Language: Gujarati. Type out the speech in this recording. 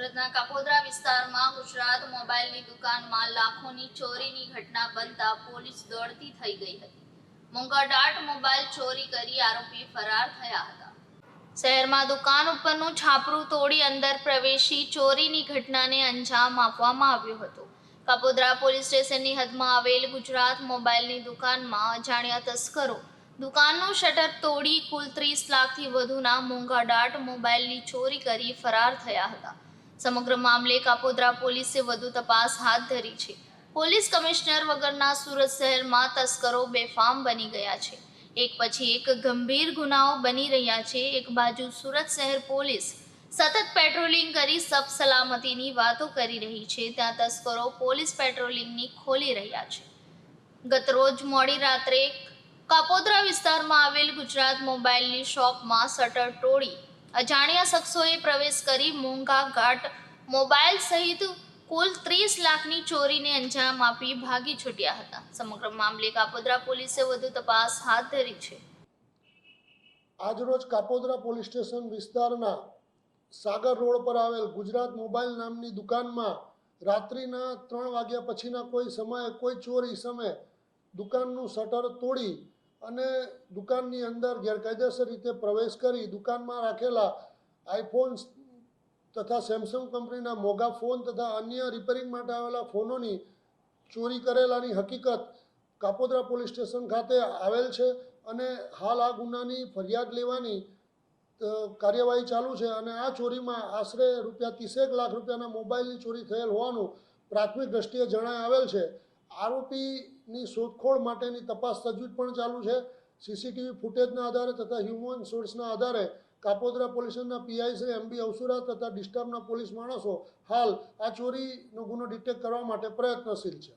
સુરતના કાપોદ્રા વિસ્તારમાં ગુજરાત મોબાઈલની દુકાનમાં લાખોની ચોરીની ઘટના બનતા પોલીસ દોડતી થઈ ગઈ હતી. મોંઘાદાટ મોબાઈલ ચોરી કરી આરોપી ફરાર થયા હતા. શહેરમાં દુકાન ઉપરનું છાપરું તોડી અંદર પ્રવેશી ચોરીની ઘટનાને અંજામ આપવામાં આવ્યો હતો. કાપોદ્રા પોલીસ સ્ટેશનની હદમાં આવેલ ગુજરાત મોબાઈલની દુકાનમાં અજાણ્યા તસ્કરો દુકાનનું શટર તોડી કુલ 30 લાખથી વધુના મોંઘાદાટ મોબાઈલની ચોરી કરી ફરાર થયા હતા. સમગ્ર મામલે કાપોદ્રા પોલીસે વધુ તપાસ હાથ ધરી છે. પોલીસ કમિશનર વગરના સુરત શહેરમાં તસ્કરો બેફામ બની ગયા છે. એક પછી એક ગંભીર ગુનાઓ બની રહ્યા છે. એક બાજુ સુરત શહેર પોલીસ સતત પેટ્રોલિંગ કરી સબ સલામતીની વાતો કરી રહી છે, ત્યાં તસ્કરો પોલીસ પેટ્રોલિંગની ખોલી રહ્યા છે. ગતરોજ મોડી રાત્રે કાપોદ્રા વિસ્તારમાં આવેલ ગુજરાત મોબાઈલની શોપમાં શટર તોડી અજાણ્યા શખ્સોએ પ્રવેશ કરી મોંઘાદાટ મોબાઈલ સહિત કુલ 30 લાખની ચોરીને અંજામ આપી ભાગી છૂટ્યા હતા. સમગ્ર મામલે કાપોદ્રા પોલીસે વધુ તપાસ હાથ ધરી છે. આજરોજ કાપોદ્રા પોલીસ સ્ટેશન વિસ્તારના સાગર રોડ પર આવેલ ગુજરાત મોબાઈલ નામની દુકાનમાં રાત્રિના 3 વાગ્યા પછીના કોઈ સમયે કોઈ ચોરી સમયે દુકાનનું શટર તોડી અને દુકાનની અંદર ગેરકાયદેસર રીતે પ્રવેશ કરી દુકાનમાં રાખેલા આઈફોન તથા સેમસંગ કંપનીના મોંઘા ફોન તથા અન્ય રિપેરિંગ માટે આવેલા ફોનોની ચોરી કરેલાની હકીકત કાપોદ્રા પોલીસ સ્ટેશન ખાતે આવેલ છે અને હાલ આ ગુનાની ફરિયાદ લેવાની કાર્યવાહી ચાલુ છે અને આ ચોરીમાં આશરે ₹30 લાખ રૂપિયાના મોબાઈલની ચોરી થયેલ હોવાનું પ્રાથમિક દ્રષ્ટિએ જણાઈ આવેલ છે. આરોપીની શોધખોળ માટેની તપાસ તજવીજ પણ ચાલુ છે. સીસીટીવી ફૂટેજના આધારે તથા હ્યુમન સોર્સના આધારે કાપોદ્રા પોલીસના પીઆઈ શ્રી MB અવસુરા તથા ડિસ્ટાફના પોલીસ માણસો હાલ આ ચોરીનો ગુનો ડિટેક્ટ કરવા માટે પ્રયત્નશીલ છે.